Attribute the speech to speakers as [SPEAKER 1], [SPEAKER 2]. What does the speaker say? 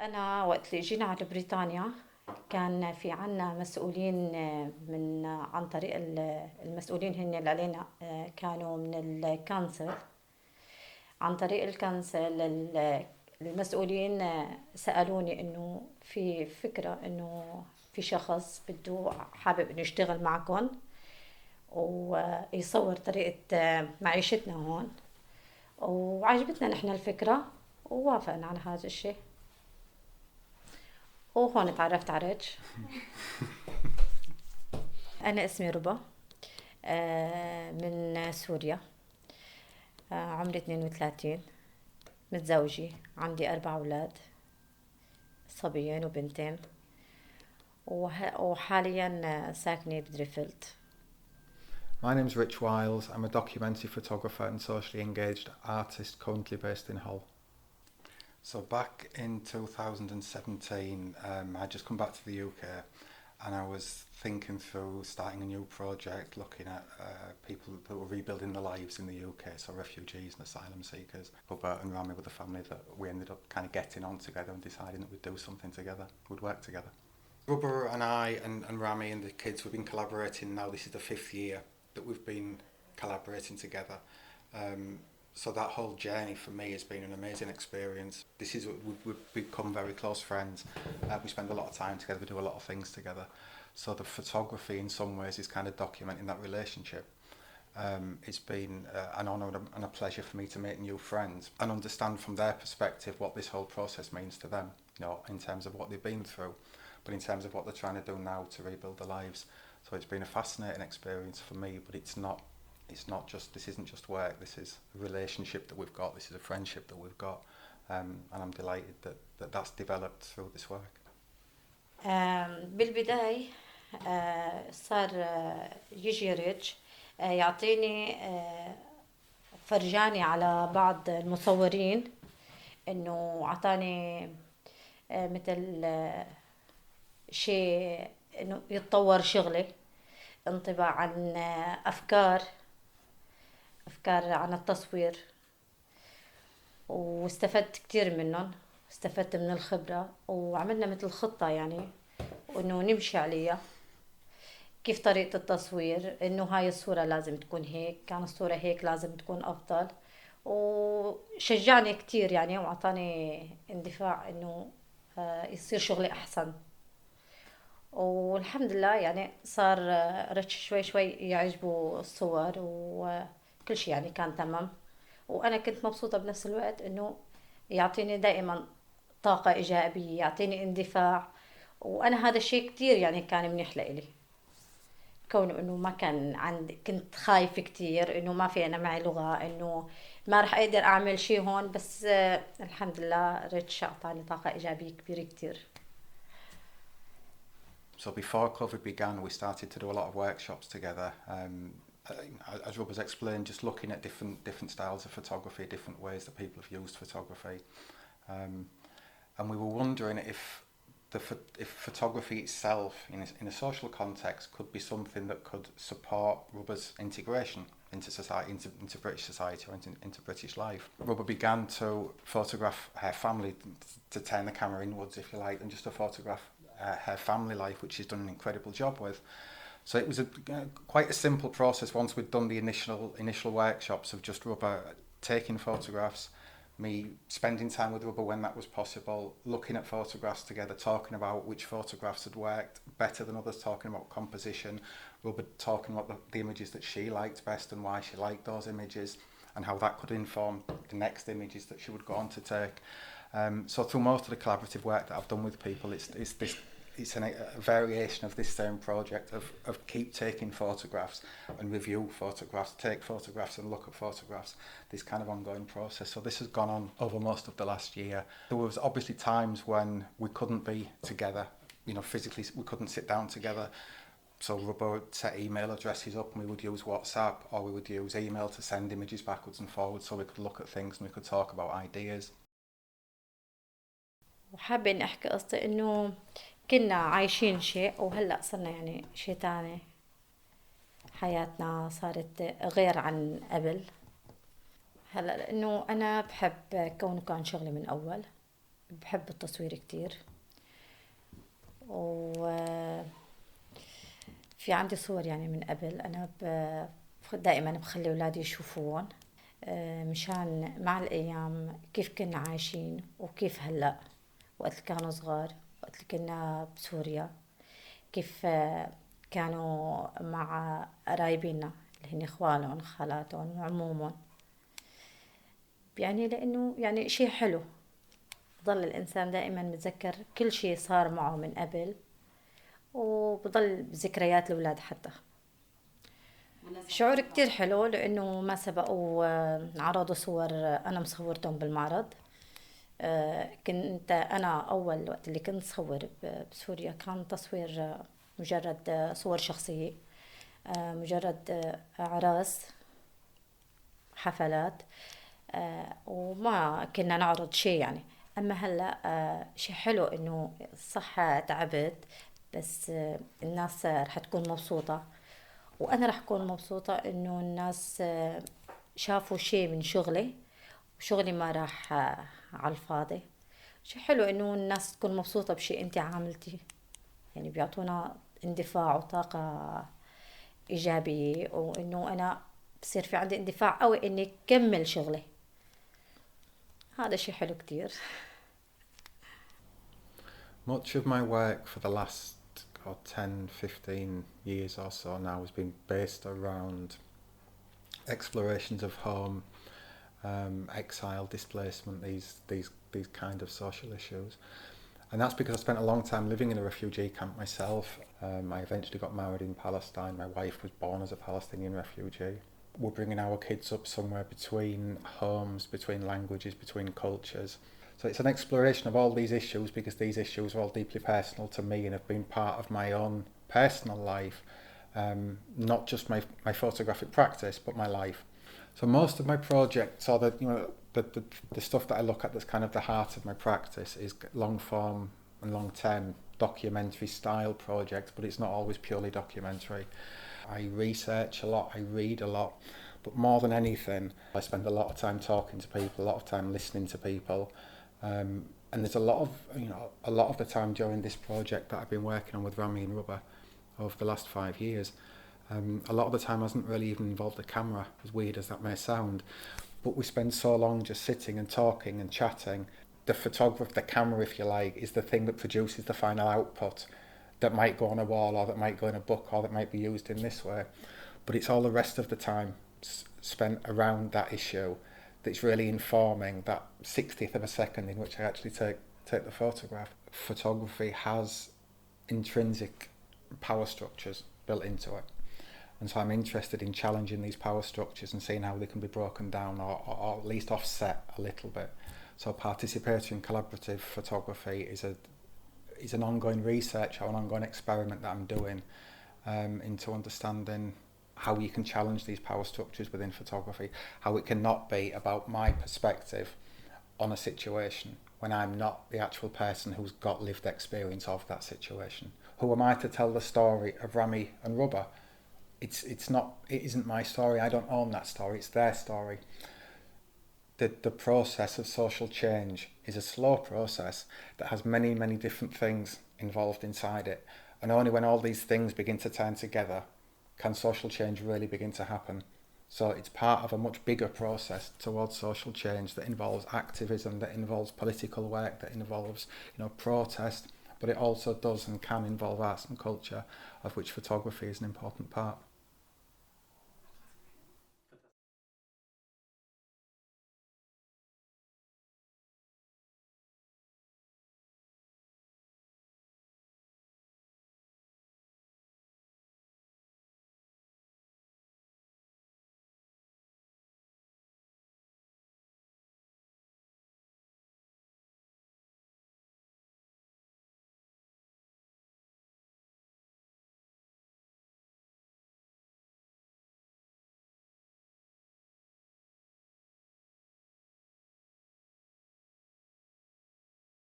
[SPEAKER 1] أنا وقت اللي جينا على بريطانيا كان في عنا مسؤولين من عن طريق المسؤولين هن اللي علينا كانوا من الكانسل. عن طريق الكانسل المسؤولين سألوني إنه في فكرة إنه في شخص بده حابب إنه يشتغل معكم ويصور طريقة معيشتنا هون، وعجبتنا نحن الفكرة ووافقنا على هذا الشيء، وهون تعرفت على ريتش. أنا اسمي ربا، من سوريا، عمري 32، متزوجة، عندي 4 أولاد، صبيين وبنتين، وحاليا ساكنة بدريفيلد.
[SPEAKER 2] My name's Rich Wiles. I'm a documentary photographer and socially engaged artist currently based in Hull. So back in 2017, I'd just come back to the UK and I was thinking through starting a new project, looking at people that were rebuilding their lives in the UK, so refugees and asylum seekers. Ruba and Rami were the family that we ended up kind of getting on together and deciding that we'd do something together, we'd work together. Ruba and I and Rami and the kids, we've been collaborating now. This is the 5th year that we've been collaborating together. So that whole journey for me has been an amazing experience. We've become very close friends. We spend a lot of time together, we do a lot of things together. So the photography in some ways is kind of documenting that relationship. It's been an honour and a pleasure for me to make new friends and understand from their perspective what this whole process means to them, you know, in terms of what they've been through, but in terms of what they're trying to do now to rebuild their lives. So it's been a fascinating experience for me, but this isn't just work, this is a relationship that we've got, this is a friendship that we've got, and I'm delighted that that's developed through this work.
[SPEAKER 1] بالبداية صار يجي ريتش يعطيني فرجاني على بعض المصورين، انه عطاني مثل شيء انه يتطور شغلي، انطباع عن افكار عن التصوير، واستفدت كتير منهم، استفدت من الخبرة، وعملنا مثل خطة يعني وانه نمشي عليها، كيف طريقة التصوير، انه هاي الصورة لازم تكون هيك، كان الصورة هيك لازم تكون افضل، وشجعني كتير يعني وعطاني اندفاع انه يصير شغلي احسن. والحمد لله يعني صار رتش شوي شوي يعجبوا الصور وكل شيء يعني كان تمام، وانا كنت مبسوطة بنفس الوقت انه يعطيني دائما طاقة ايجابية، يعطيني اندفاع، وانا هذا الشيء كتير يعني كان منيح لإلي، كونه انه ما كان عندي، كنت خايفة كتير انه ما في انا معي لغة، انه ما رح اقدر اعمل شيء هون، بس الحمد لله ريتش اعطاني طاقة ايجابية كبيرة كتير.
[SPEAKER 2] So before COVID began, we started to do a lot of workshops together. As Ruba's explained, just looking at different styles of photography, different ways that people have used photography, and we were wondering if photography itself, in a social context, could be something that could support Ruba's integration into society, into British society, or into British life. Ruba began to photograph her family, to turn the camera inwards, if you like, and just to photograph her family life, which she's done an incredible job with. So it was quite a simple process once we'd done the initial workshops of just Ruba taking photographs, me spending time with Ruba when that was possible, looking at photographs together, talking about which photographs had worked better than others, talking about composition, Ruba talking about the images that she liked best and why she liked those images, and how that could inform the next images that she would go on to take. So through most of the collaborative work that I've done with people, it's a variation of this same project of keep taking photographs and review photographs, take photographs and look at photographs, this kind of ongoing process. So this has gone on over most of the last year. There was obviously times when we couldn't be together, you know, physically we couldn't sit down together. So Ruba would set email addresses up and we would use WhatsApp, or we would use email to send images backwards and forwards so we could look at things and we could talk about ideas.
[SPEAKER 1] وحابة إني أحكي قصتي إنه كنا عايشين شيء وهلأ صرنا يعني شيء تاني، حياتنا صارت غير عن قبل. هلأ لأنه أنا بحب كونه كان شغلي من أول بحب التصوير كتير. وفي عندي صور يعني من قبل أنا دائما بخلي أولادي يشوفون، مشان مع الأيام كيف كنا عايشين وكيف هلأ، وقت اللي كانوا صغار، وقت اللي كنا بسوريا، كيف كانوا مع قرايبنا اللي هن اخوالهم خالاتهم وعمومهم. يعني لأنه يعني شيء حلو، بضل الإنسان دائما متذكر كل شيء صار معه من قبل، وبضل بذكريات الأولاد حتى. شعور كتير حلو لأنه ما سبقوا عرضوا صور أنا مصورتهم بالمعرض. كنت أنا أول وقت اللي كنت صور بسوريا كان تصوير مجرد صور شخصية، مجرد أعراس، حفلات، وما كنا نعرض شيء يعني. أما هلأ شيء حلو إنه صح تعبت، بس الناس رح تكون مبسوطة، وأنا رح أكون مبسوطة إنه الناس شافوا شيء من شغلي، وشغلي ما راح على الفاضي. شيء حلو إنه الناس تكون مبسوطة بشيء أنت عاملتيه، يعني بيعطونا اندفاع وطاقة إيجابية، وإنه أنا بصير في عندي اندفاع قوي إني كمل شغلي. هذا شيء حلو كتير.
[SPEAKER 2] Much of my work for the last 10, 15 years or so now has been based around explorations of home, exile, displacement, these kind of social issues. And that's because I spent a long time living in a refugee camp myself. I eventually got married in Palestine. My wife was born as a Palestinian refugee. We're bringing our kids up somewhere between homes, between languages, between cultures. So it's an exploration of all these issues, because these issues are all deeply personal to me and have been part of my own personal life, not just my photographic practice, but my life. So most of my projects, or the stuff that I look at that's kind of the heart of my practice, is long form and long term documentary style projects, but it's not always purely documentary. I research a lot, I read a lot, but more than anything, I spend a lot of time talking to people, a lot of time listening to people. And there's a lot of the time during this project that I've been working on with Rami and Ruba over the last 5 years, a lot of the time hasn't really even involved a camera, as weird as that may sound, but we spend so long just sitting and talking and chatting. The photographer, the camera if you like, is the thing that produces the final output that might go on a wall, or that might go in a book, or that might be used in this way, but it's all the rest of the time spent around that issue that's really informing that 60th of a second in which I actually take the photograph. Photography has intrinsic power structures built into it, and so I'm interested in challenging these power structures and seeing how they can be broken down, or at least offset a little bit. So participatory and collaborative photography is an ongoing research or an ongoing experiment that I'm doing into understanding how you can challenge these power structures within photography, how it cannot be about my perspective on a situation when I'm not the actual person who's got lived experience of that situation. Who am I to tell the story of Rami and Ruba? It isn't my story. I don't own that story. It's their story. The process of social change is a slow process that has many, many different things involved inside it, and only when all these things begin to turn together can social change really begin to happen. So it's part of a much bigger process towards social change that involves activism, that involves political work, that involves protest, but it also does and can involve arts and culture, of which photography is an important part.